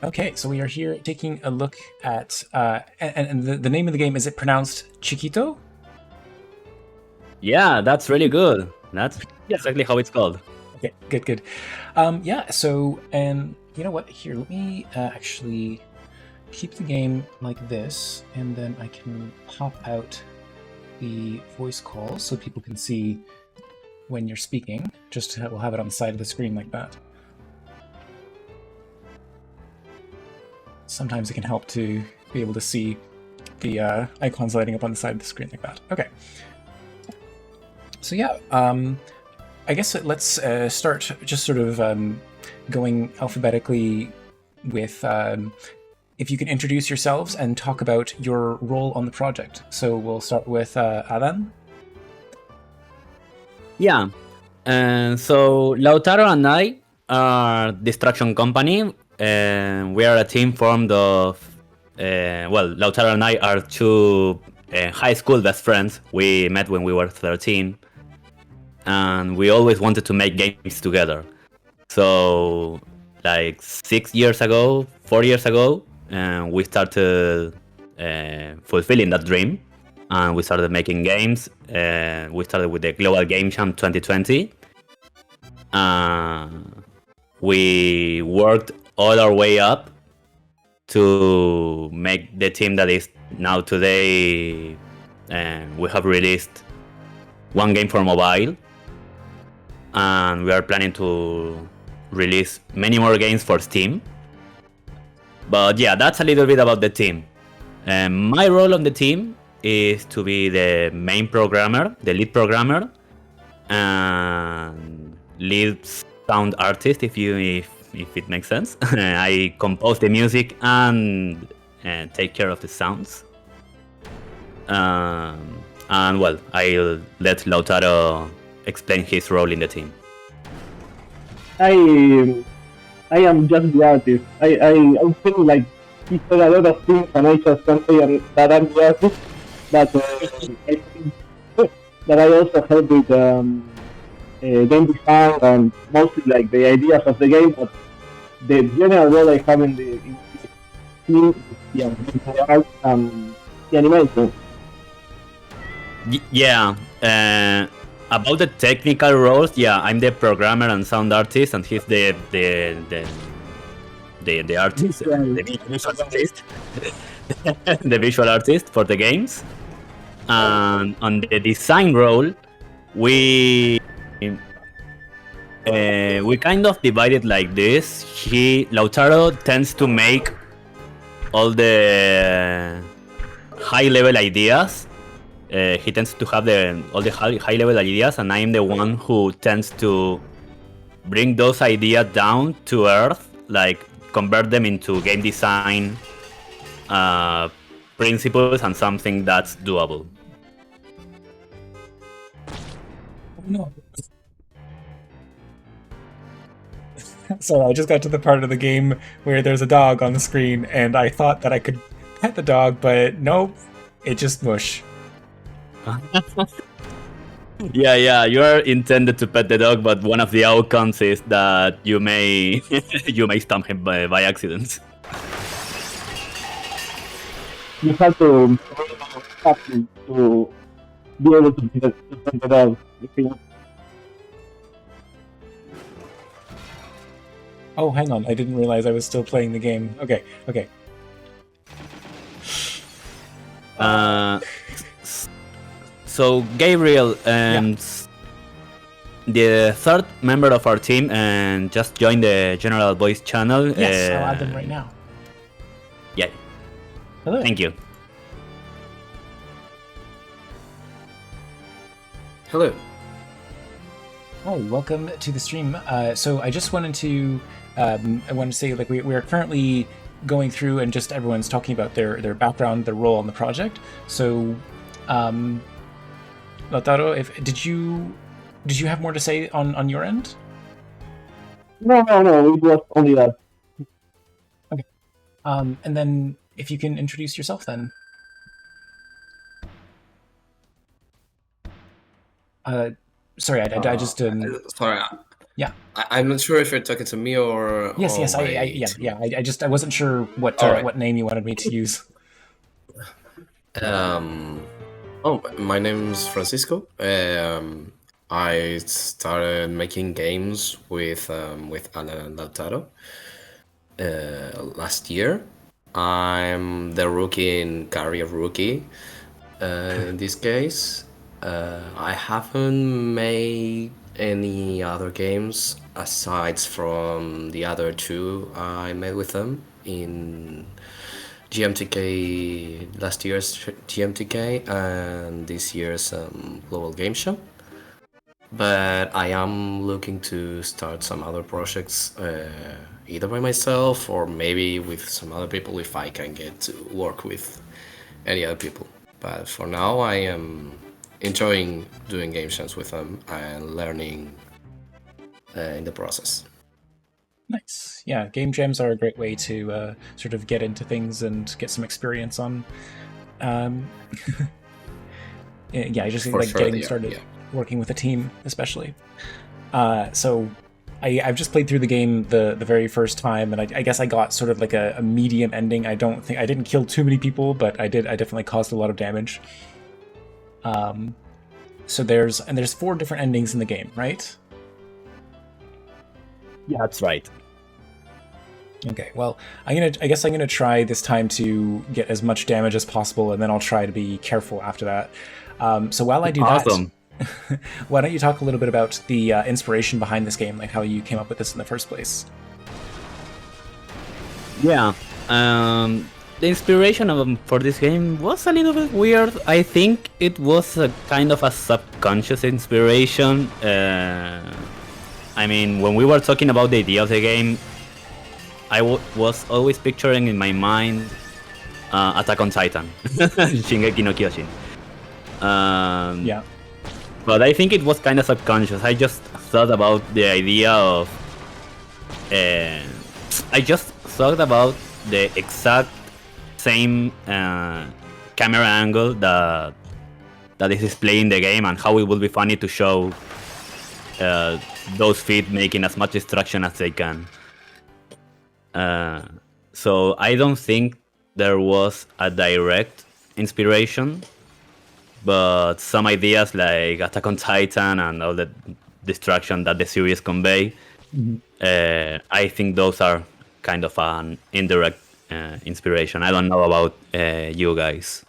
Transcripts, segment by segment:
Okay, so we are here taking a look at and the name of the game, is it pronounced Chiquito? Yeah, that's really good. That's exactly how it's called. Okay, good. Yeah, so and you know what? Here, let me actually keep the game like this, and then I can pop out the voice calls so people can see when you're speaking. We'll have it on the side of the screen like that. Sometimes it can help to be able to see the icons lighting up on the side of the screen like that. Okay. So yeah, I guess let's start just sort of going alphabetically with if you can introduce yourselves and talk about your role on the project. So we'll start with Aran. Yeah. So Lautaro and I are Distraction Company, and we are a team formed of. Lautaro and I are two high school best friends. We met when we were 13, and we always wanted to make games together. So, like 4 years ago, we started fulfilling that dream, and we started making games. We started with the Global Game Jam 2020. We worked all our way up to make the team that is now today. We have released one game for mobile, and we are planning to release many more games for Steam. But yeah, that's a little bit about the team. My role on the team is to be the main programmer, the lead programmer, and lead sound artist, if it makes sense. I compose the music and take care of the sounds. And well, I'll let Lautaro explain his role in the team. I am just the artist. I feel like he said a lot of things, and I just can't say that I'm the artist. But I think that I also help with game design and mostly like the ideas of the game. But the general role I have in the team, yeah, the art and the animation. Yeah. About the technical roles, yeah, I'm the programmer and sound artist, and he's the artist, the visual artist, the visual artist for the games. And on the design role, we kind of divide it like this. Lautaro tends to make all the high level ideas. He tends to have all the high level ideas, and I'm the one who tends to bring those ideas down to earth, like convert them into game design principles and something that's doable. No. So I just got to the part of the game where there's a dog on the screen, and I thought that I could pet the dog, but nope, it just mush. Yeah, you are intended to pet the dog, but one of the outcomes is that you may stump him by accident. You have to be able to pet the dog. Oh, hang on, I didn't realize I was still playing the game. Okay. So Gabriel, the third member of our team, and just joined the General Voice channel. Yes, I'll add them right now. Yeah. Hello. Thank you. Hello. Hi, welcome to the stream. So I just wanted to say, like, we are currently going through and just everyone's talking about their background, their role on the project. So, Lautaro, did you have more to say on your end? No, it was only that. Okay. And then if you can introduce yourself then. Sorry, I just Sorry, Yeah. I'm not sure if you're talking to me or Yes. or Yes. my Yeah. team. Yeah. I wasn't sure what All right. what name you wanted me to use. Oh, my name's Francisco. I started making games with Alan Lautaro last year. I'm the rookie in career rookie. In this case, I haven't made any other games aside from the other two I made with them in GMTK, last year's GMTK and this year's Global Game Show. But I am looking to start some other projects, either by myself or maybe with some other people if I can get to work with any other people. But for now, I am enjoying doing game shows with them and learning in the process. Nice. Yeah, game jams are a great way to sort of get into things and get some experience on. Yeah, I just For like sure, getting yeah, started yeah. working with a team, especially. So I've just played through the game the very first time, and I guess I got sort of like a medium ending. I didn't kill too many people, but I definitely caused a lot of damage. So there's 4 different endings in the game, right? Yeah, that's right. Okay, well, I guess I'm gonna try this time to get as much damage as possible, and then I'll try to be careful after that. So while I do Awesome. that, why don't you talk a little bit about the inspiration behind this game, like how you came up with this in the first place? Yeah. The inspiration for this game was a little bit weird. I think it was a kind of a subconscious inspiration. I mean, when we were talking about the idea of the game, I was always picturing in my mind Attack on Titan, Shingeki no Kyojin. Yeah. But I think it was kind of subconscious. I just thought about the idea of... I just thought about the exact same camera angle that is displayed in the game, and how it would be funny to show those feet making as much destruction as they can. So I don't think there was a direct inspiration, but some ideas like Attack on Titan and all the destruction that the series convey, I think those are kind of an indirect inspiration. I don't know about you guys.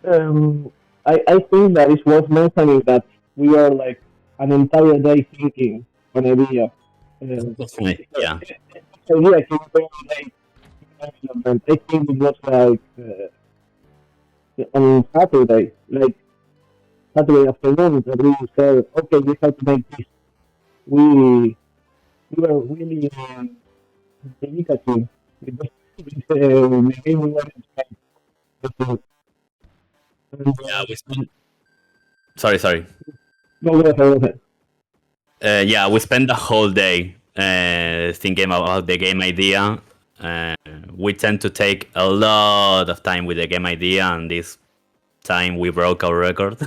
I think that it's worth mentioning that we are like an entire day thinking an idea. Yeah. Idea came very late. And I think it was like on Saturday, like Saturday afternoon, that we said, okay, we have to make this. We were really dedicated with the game we wanted to make. Yeah, we spent... Sorry. Go ahead. Yeah, we spent the whole day thinking about the game idea. We tend to take a lot of time with the game idea, and this time we broke our record.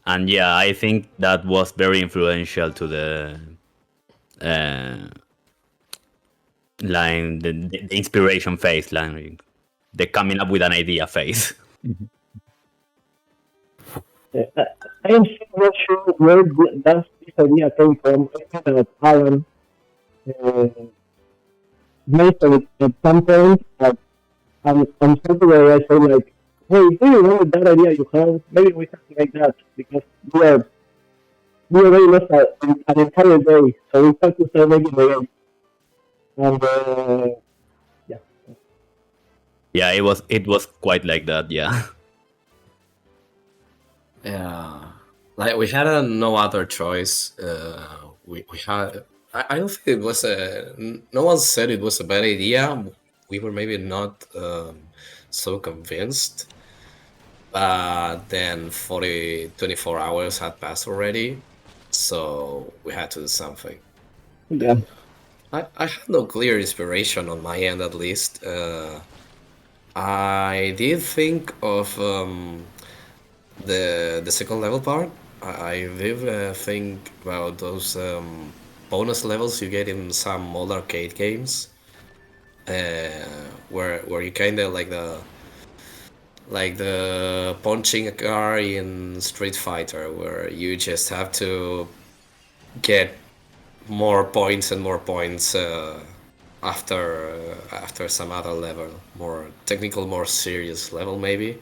And yeah, I think that was very influential to the line, the inspiration phase, line, the coming up with an idea phase. I am not sure where this idea came from. I think that Aran mentioned it at some point. On Saturday, I said like, "Hey, do you remember that idea you had? Maybe we have to make that because we already lost an entire day, so we have to start making the game." And yeah. Yeah, it was quite like that. Yeah. Yeah, like we had no other choice. We had. I don't think it was a. No one said it was a bad idea. We were maybe not so convinced. But then 24 hours had passed already, so we had to do something. Yeah. I had no clear inspiration on my end, at least. I did think of The second level part, I did think about those bonus levels you get in some old arcade games, where you kind of like the punching a car in Street Fighter, where you just have to get more points and more points after some other level, more technical, more serious level maybe.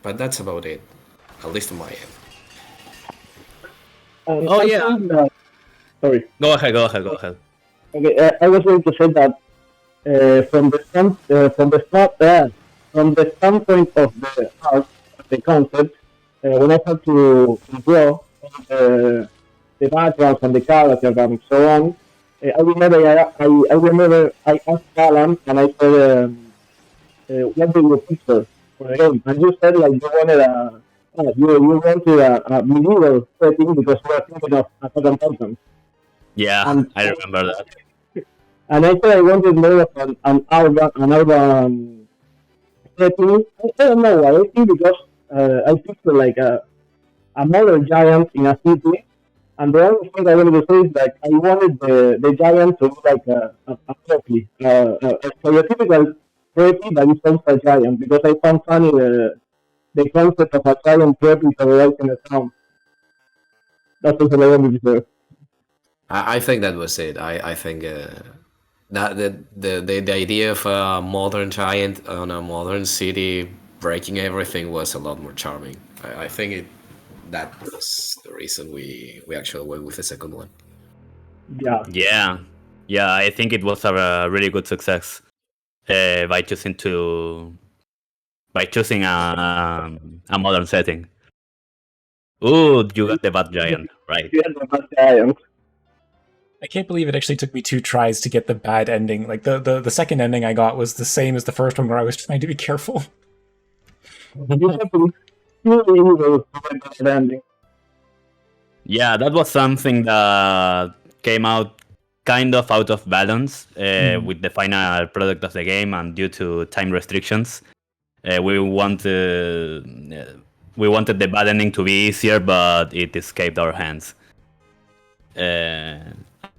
But that's about it, at least on my end. Oh, I yeah. think that, sorry. Go ahead. Okay, I was going to say that from the standpoint of the art, the concept, when I had to draw the backgrounds and the characters and so on, I remember I asked Alan and I said, what do you picture for the game? And you said like you wanted you wanted a medieval setting because you were thinking of Attack on Titan. Yeah, And I remember that. And I said I wanted more of an urban setting. I don't know why. I think because I picture like a modern giant in a city. And the only thing I wanted to say is that I wanted the giant to be like a preppy, a stereotypical preppy that is also a giant. Because I found funny the concept of a giant preppy terrorizing the town. That's what I wanted to say. I think that was it. I think that the idea of a modern giant on a modern city breaking everything was a lot more charming. I think that was the reason we actually went with the second one. Yeah. Yeah, I think it was a really good success by choosing a modern setting. Ooh, you got the bad giant, right? Yeah, the bad giant. I can't believe it actually took me 2 tries to get the bad ending. Like the second ending I got was the same as the first one, where I was trying to be careful. You have to be really evil to get that ending. Yeah, that was something that came out kind of out of balance with the final product of the game, and due to time restrictions, we wanted the bad ending to be easier, but it escaped our hands.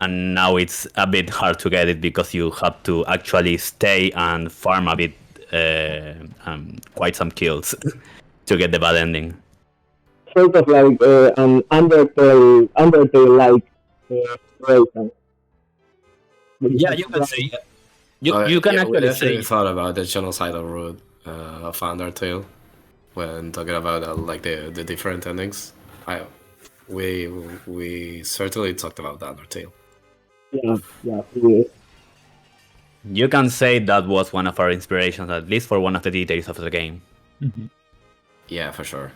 And now it's a bit hard to get it because you have to actually stay and farm a bit, quite some kills to get the bad ending. Sort of like an Undertale-like situation. Yeah, you can say. You can we actually actually say. thought about the genocidal route of Undertale when talking about like the different endings. We certainly talked about Undertale. Yeah. You can say that was one of our inspirations, at least for one of the details of the game. Yeah, for sure.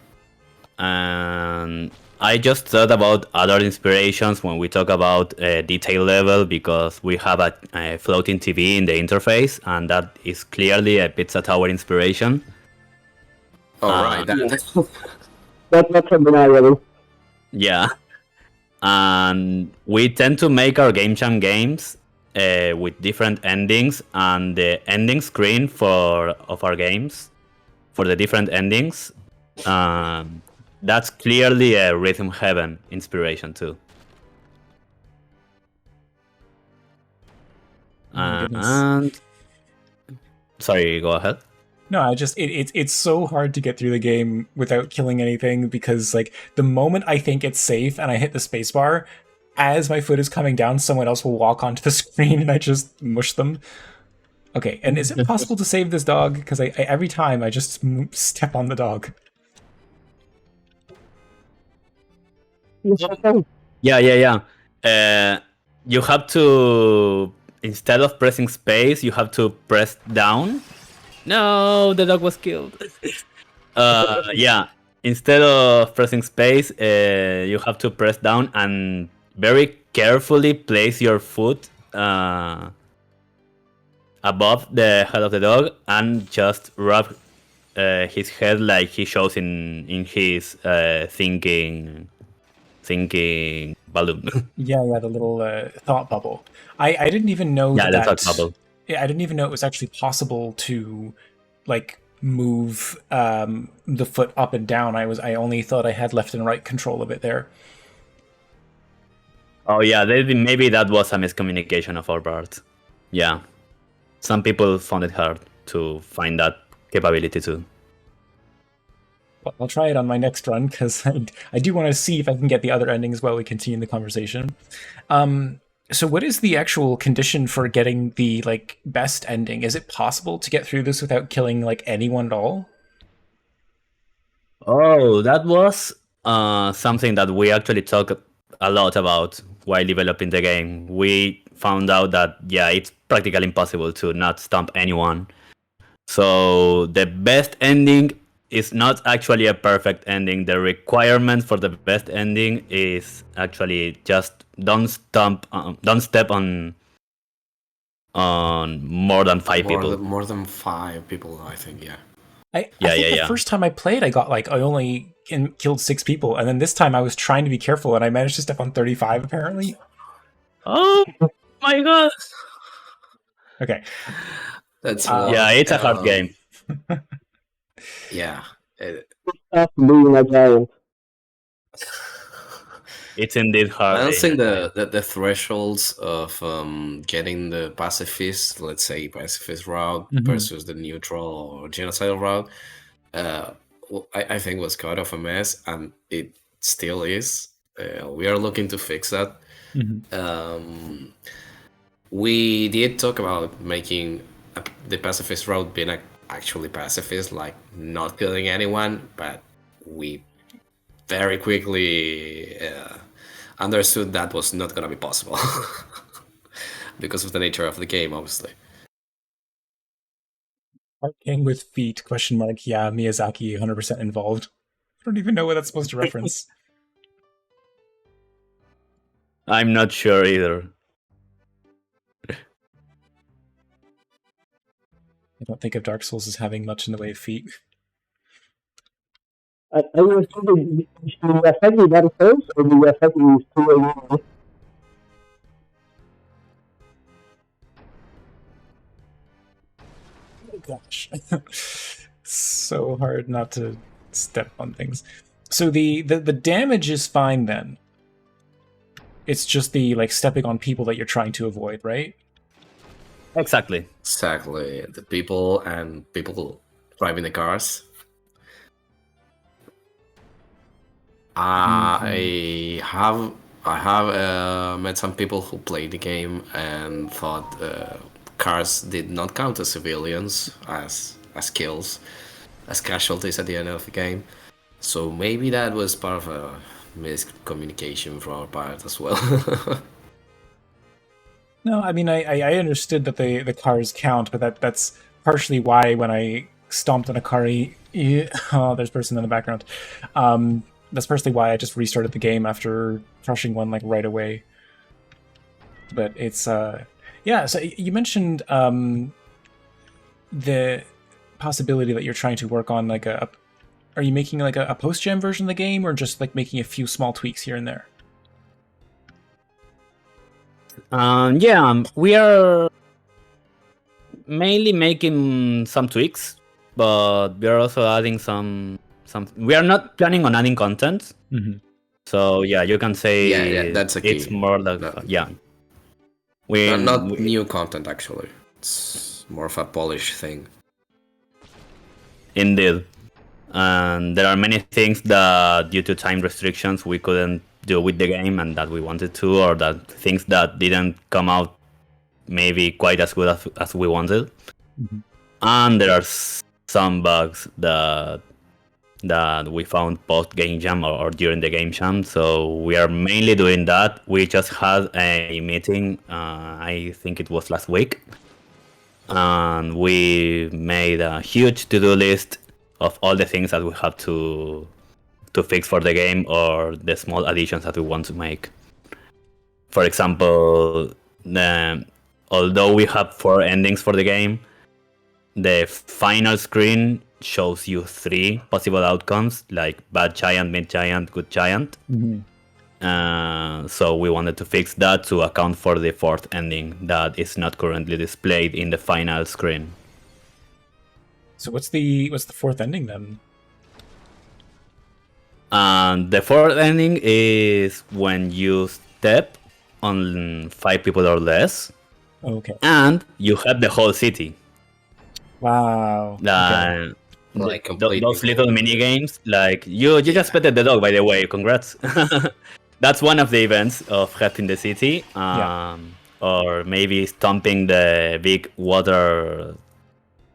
And I just thought about other inspirations when we talk about detail level, because we have a floating TV in the interface, and that is clearly a Pizza Tower inspiration. Right. That's not undeniable. Yeah. And we tend to make our Game Jam games with different endings, and the ending screen of our games for the different endings, that's clearly a Rhythm Heaven inspiration too. And sorry, go ahead. No, it's so hard to get through the game without killing anything, because like the moment I think it's safe and I hit the spacebar, as my foot is coming down, someone else will walk onto the screen and I just mush them. Okay, and is it possible to save this dog? Because I every time I just step on the dog. Yeah. You have to, instead of pressing space, you have to press down. No, the dog was killed. Yeah, instead of pressing space, you have to press down and very carefully place your foot above the head of the dog and just rub his head like he shows in his thinking balloon. Yeah, the little thought bubble. I didn't even know the thought bubble. I didn't even know it was actually possible to like move the foot up and down. I only thought I had left and right control of it there. Oh yeah, maybe that was a miscommunication of our part. Yeah, some people found it hard to find that capability too. Well, I'll try it on my next run because I do want to see if I can get the other endings while we continue the conversation. So what is the actual condition for getting the like best ending? Is it possible to get through this without killing like anyone at all? Oh, that was something that we actually talked a lot about while developing the game. We found out that yeah, it's practically impossible to not stomp anyone. So the best ending is not actually a perfect ending. The requirement for the best ending is actually just don't step on more than five people. More than 5 people, I think. Yeah. I think the first time I played, I only killed 6 people, and then this time I was trying to be careful, and I managed to step on 35 apparently. Oh my god! Okay. That's yeah, it's a hard game. Yeah. Being a giant. It's indeed hard. Balancing the thresholds of getting the pacifist, let's say pacifist route versus the neutral or genocidal route, I think was kind of a mess, and it still is. We are looking to fix that. We did talk about making the pacifist route being actually pacifist, like not killing anyone, but we very quickly understood that was not going to be possible because of the nature of the game, obviously. Game with feet, question mark. Yeah, Miyazaki 100% involved. I don't even know what that's supposed to reference. I'm not sure either. I don't think of Dark Souls as having much in the way of feet. I was thinking, Miyazaki Dark Souls or Miyazaki is too. Oh gosh. So hard not to step on things. So the damage is fine then. It's just the like stepping on people that you're trying to avoid, right? Exactly. The people and people driving the cars. I have met some people who played the game and thought cars did not count as civilians, as kills, as casualties at the end of the game. So maybe that was part of a miscommunication from our part as well. No, I mean I understood that the cars count, but that's partially why when I stomped on a car, oh, there's a person in the background. That's partially why I just restarted the game after crushing one like right away. But it's yeah. So you mentioned the possibility that you're trying to work on like are you making like a post-gen version of the game, or just like making a few small tweaks here and there? Yeah, we are mainly making some tweaks, but we are also adding some. We are not planning on adding content. So yeah, you can say yeah, that's a key. It's more like yeah. Not new content actually. It's more of a polished thing. Indeed. And there are many things that due to time restrictions we couldn't do with the game and that we wanted to, or that things that didn't come out maybe quite as good as we wanted. And there are some bugs that we found post game jam or during the game jam, so we are mainly doing that. We just had a meeting, I think it was last week, and we made a huge to-do list of all the things that we have to fix for the game, or the small additions that we want to make. For example, although we have 4 endings for the game, the final screen shows you 3 possible outcomes, like bad giant, mid giant, good giant. So we wanted to fix that to account for the 4th ending that is not currently displayed in the final screen. So what's the fourth ending then? And the fourth ending is when you step on 5 people or less, Okay. and you have the whole city. Wow. Okay. Like completely Those little mini games, like you just petted the dog, by the way. Congrats. That's one of the events of helping the city, or maybe stomping the big water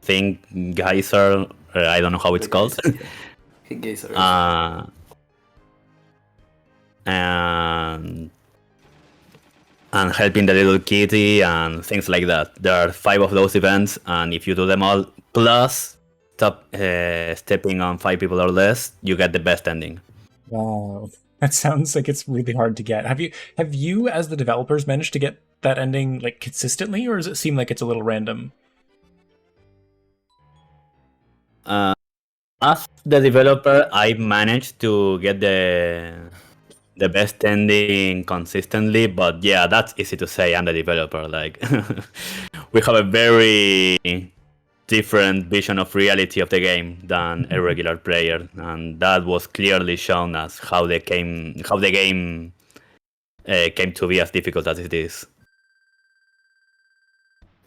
thing, geyser. I don't know how it's called. Geyser. And helping the little kitty and things like that. There are 5 of those events, and if you do them all plus stepping on 5 people or less, you get the best ending. Wow. That sounds like it's really hard to get. Have you as the developers managed to get that ending like consistently, or does it seem like it's a little random? As the developer, I managed to get the best ending consistently, but yeah, that's easy to say. I'm the developer. Like, we have a very different vision of reality of the game than a regular player, and that was clearly shown as how the game came to be as difficult as it is.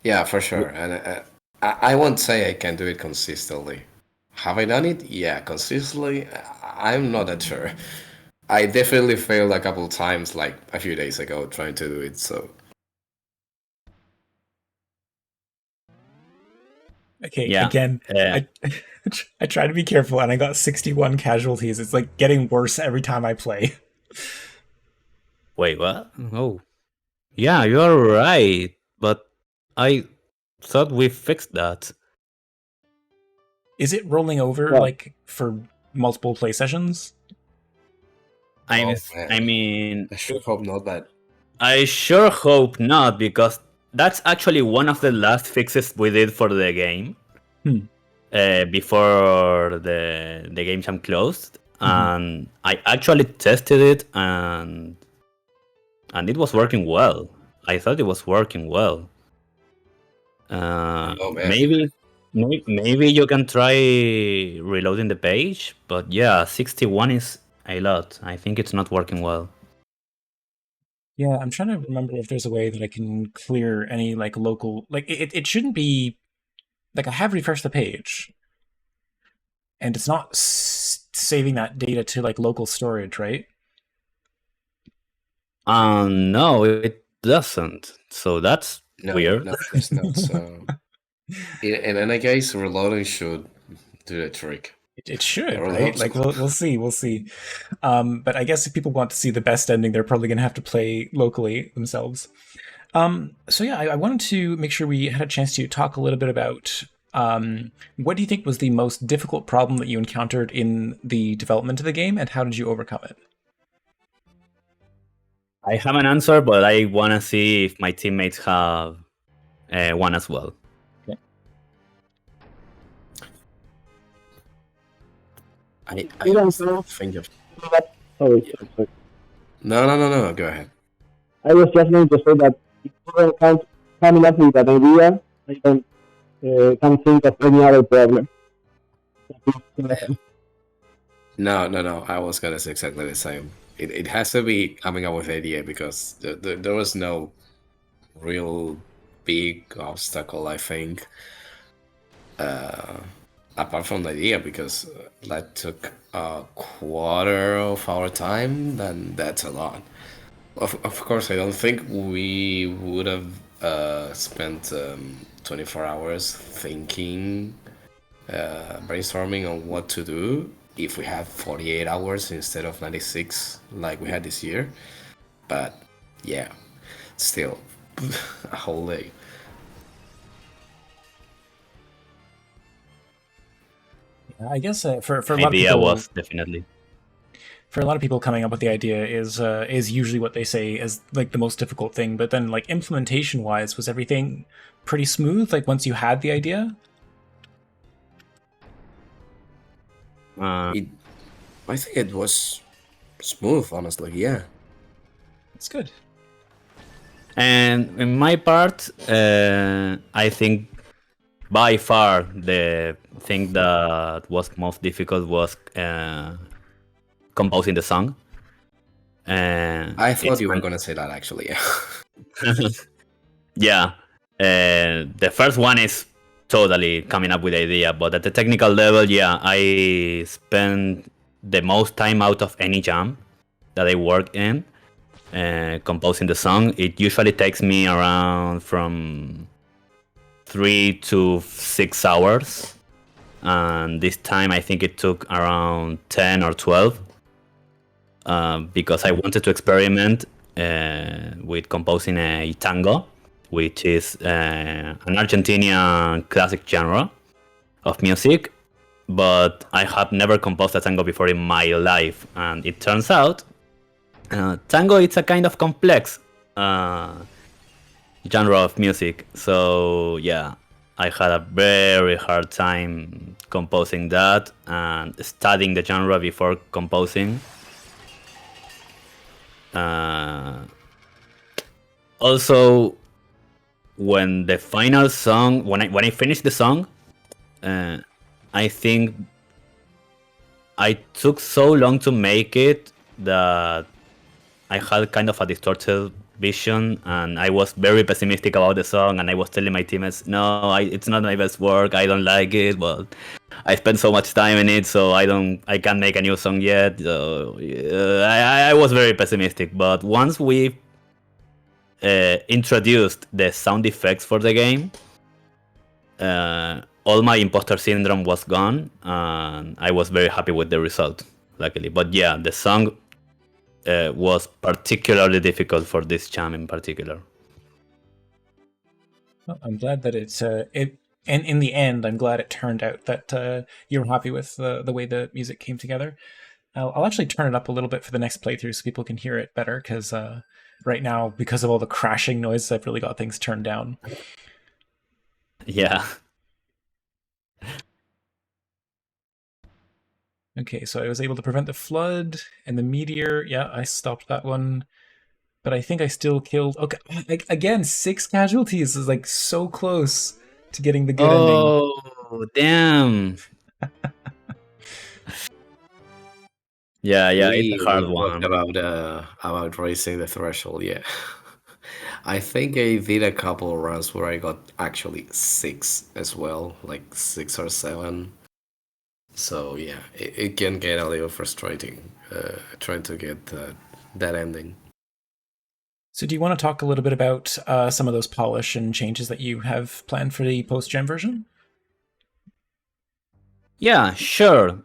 Yeah, for sure. And I won't say I can do it consistently. Have I done it? Yeah, consistently. I'm not that sure. I definitely failed a couple times, like a few days ago, trying to do it. So Okay, Yeah. again, I try to be careful, and I got 61 casualties. It's like getting worse every time I play. Wait, what? Oh, yeah, you're right. But I thought we fixed that. Is it rolling over Well- like for multiple play sessions? I man. mean, I sure hope not. But I sure hope not, because that's actually one of the last fixes we did for the game. Before the game jam closed, and I actually tested it, and it was working well. I thought it was working well. man. Maybe you can try reloading the page, but yeah, 61 is a lot. I think it's not working well. Yeah, I'm trying to remember if there's a way that I can clear any like local like it shouldn't be like I have refreshed the page, and it's not saving that data to like local storage, right? No, it doesn't. So that's no, weird. no, of course not. So in any case, reloading should do the trick. It should, I really right? hope so. Like we'll see. But I guess if people want to see the best ending, they're probably gonna have to play locally themselves. So yeah, I wanted to make sure we had a chance to talk a little bit about what do you think was the most difficult problem that you encountered in the development of the game, and how did you overcome it? I have an answer, but I want to see if my teammates have one as well. Okay. I don't know. think of. Sorry. No. Go ahead. I was just going to say that if you don't count coming up with an idea, I don't can't think of any other problem. No. I was gonna say exactly the same. It has to be coming up with idea, because there was no real big obstacle, I think, apart from the idea, because that took a quarter of our time. Then that's a lot. Of course, I don't think we would have spent 24 hours thinking, brainstorming on what to do if we had 48 hours instead of 96 like we had this year. But yeah, still a whole day. I guess for a lot of Idea people, was definitely. for a lot of people, coming up with the idea is usually what they say is like the most difficult thing. But then, like implementation wise, was everything pretty smooth? Like once you had the idea? Uh, I think it was smooth, honestly. Yeah. It's good. And in my part, I think by far the thing that was most difficult was composing the song. I thought you were gonna say that actually. Yeah, the first one is totally coming up with the idea, but at the technical level, yeah, I spend the most time out of any jam that I work in composing the song. It usually takes me around from 3 to 6 hours, and this time I think it took around 10 or 12 because I wanted to experiment with composing a tango, which is an Argentinian classic genre of music, but I have never composed a tango before in my life, and it turns out tango is a kind of complex genre of music. So yeah, I had a very hard time composing that and studying the genre before composing. Also, when the final song, when I finished the song, I think I took so long to make it that I had kind of a distorted vision, and I was very pessimistic about the song, and I was telling my teammates, no, it's not my best work, I don't like it, but I spent so much time in it, so I can't make a new song yet. So I was very pessimistic, but once we introduced the sound effects for the game, all my imposter syndrome was gone, and I was very happy with the result, luckily. But yeah, the song was particularly difficult for this jam in particular. Well, I'm glad that and in the end, I'm glad it turned out that you're happy with the way the music came together. I'll actually turn it up a little bit for the next playthrough so people can hear it better, because right now, because of all the crashing noise, I've really got things turned down. Yeah. Okay, so I was able to prevent the flood and the meteor. Yeah, I stopped that one. But I think I still killed... Okay, again, 6 casualties is like so close to getting the good ending. Oh, damn. Yeah, it's a hard one. About raising the threshold, yeah. I think I did a couple of runs where I got actually 6 as well, like 6 or 7. So yeah, it can get a little frustrating trying to get that ending. So do you want to talk a little bit about some of those polish and changes that you have planned for the post-gen version? Yeah, sure.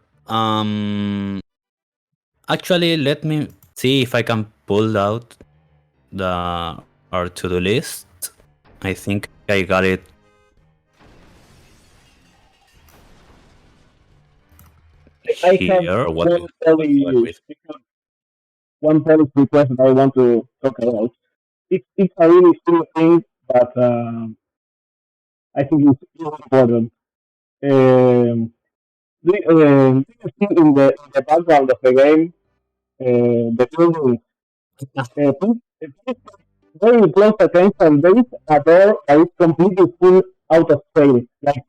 Actually, let me see if I can pull out our to-do list. I think I got it. I Here, have what one policy request that I want to talk about. It's a really simple thing, but I think it's important. Do you see in the background of the game, the building, please pay very close attention. There is a door that is completely full out of space. Like,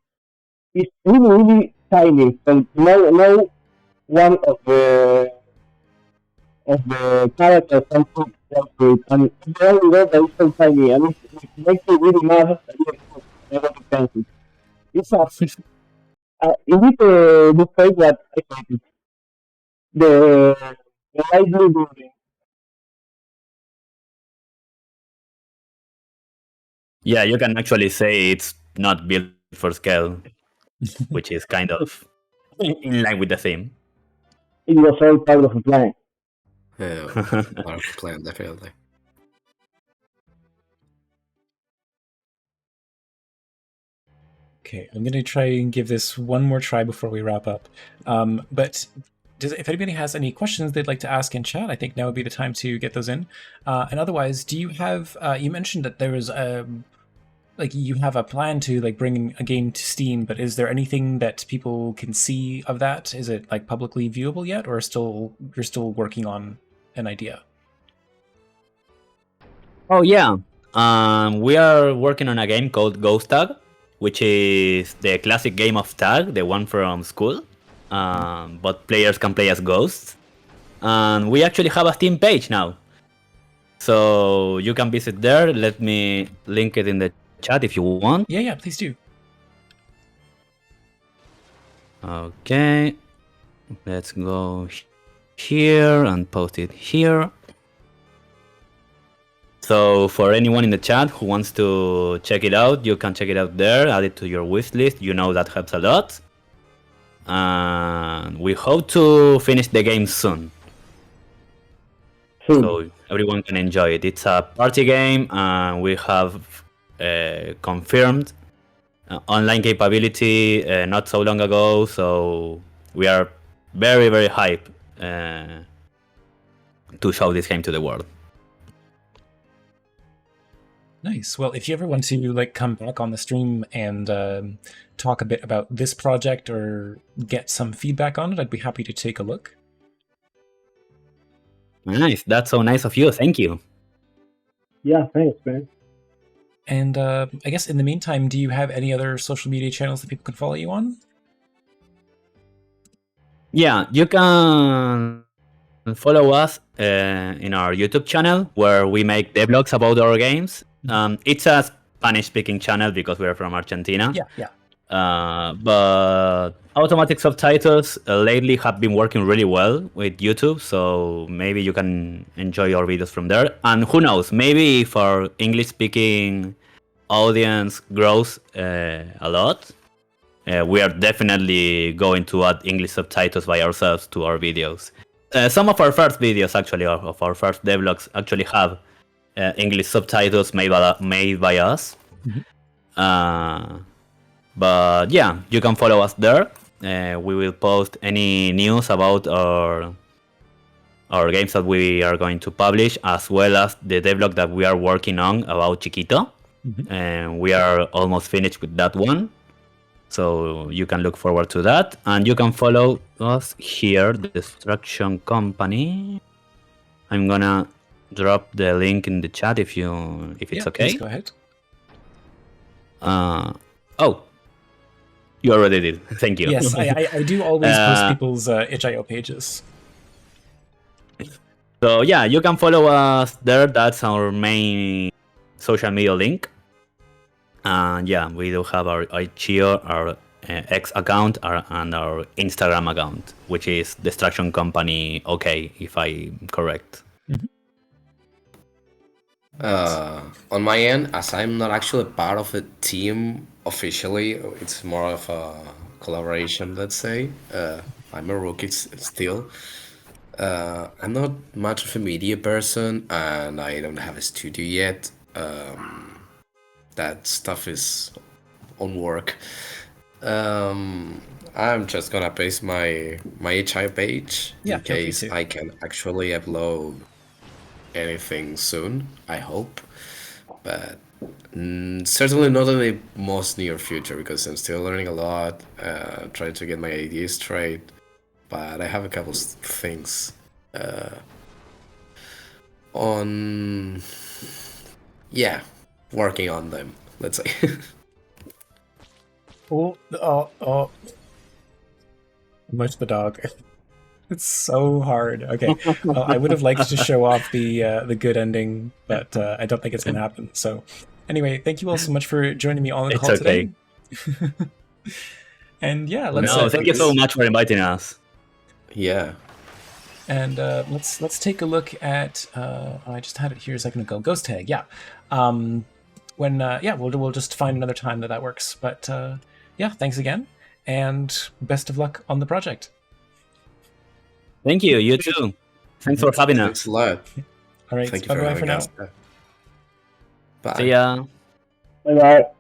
it's really, really tiny. So no one of the characters can put close to it. And the only door that is so tiny, and it makes me really mad that you never to change it. It's a indeed the page that I hate it. The light blue building. Yeah, you can actually say it's not built for scale, which is kind of in line with the theme. It was all part of the plan. Part of the plan, definitely. Okay, I'm going to try and give this one more try before we wrap up. But if anybody has any questions they'd like to ask in chat, I think now would be the time to get those in. And otherwise, do you have... you mentioned that there was... like, you have a plan to like bring a game to Steam, but is there anything that people can see of that? Is it like publicly viewable yet, or you're still working on an idea? Oh yeah, we are working on a game called Ghost Tag. which is the classic game of tag, the one from school. But players can play as ghosts. And we actually have a Steam page now. So you can visit there. Let me link it in the chat if you want. Yeah, please do. Okay. Let's go here and post it here. So for anyone in the chat who wants to check it out, you can check it out there, add it to your wish list. You know that helps a lot. And we hope to finish the game soon. So everyone can enjoy it. It's a party game, and we have confirmed online capability not so long ago. So we are very, very hyped to show this game to the world. Nice. Well, if you ever want to come back on the stream and talk a bit about this project or get some feedback on it, I'd be happy to take a look. Nice. That's so nice of you. Thank you. Yeah, thanks, man. And I guess in the meantime, do you have any other social media channels that people can follow you on? Yeah, you can follow us in our YouTube channel where we make devlogs about our games. It's a Spanish-speaking channel because we're from Argentina. Yeah. But automatic subtitles lately have been working really well with YouTube, so maybe you can enjoy our videos from there. And who knows, maybe if our English-speaking audience grows a lot, we are definitely going to add English subtitles by ourselves to our videos. Some of our first videos, actually, of our first devlogs, actually have English subtitles made by us. But yeah, you can follow us there. We will post any news about our games that we are going to publish, as well as the devlog that we are working on about Chiquito. And we are almost finished with that one. So you can look forward to that. And you can follow us here, the Destruction Company. I'm gonna drop the link in the chat if it's okay. Please go ahead. Oh, you already did. Thank you. Yes, I do always post people's itch.io pages. So yeah, you can follow us there. That's our main social media link. And yeah, we do have our itch.io, our X account, and our Instagram account, which is Destruction Company. Okay, if I'm correct. On my end, as I'm not actually part of a team officially, it's more of a collaboration, let's say. I'm a rookie still. I'm not much of a media person, and I don't have a studio yet. That stuff is on work. I'm just gonna paste my HI page in case I can actually upload anything soon, I hope, but certainly not in the most near future because I'm still learning a lot, trying to get my ideas straight, but I have a couple things working on them, let's say. Oh. Much the dog. It's so hard. Okay, I would have liked to show off the good ending, but I don't think it's gonna happen. So, anyway, thank you all so much for joining me on the call today. And yeah, thank you so much for inviting us. Yeah. And let's take a look at. I just had it here a second ago. Ghost tag. Yeah. We'll just find another time that works. But yeah, thanks again, and best of luck on the project. Thank you. You too. Thanks for having us. Thanks a lot. All right. Thank you for having us. Bye. See ya. Bye-bye.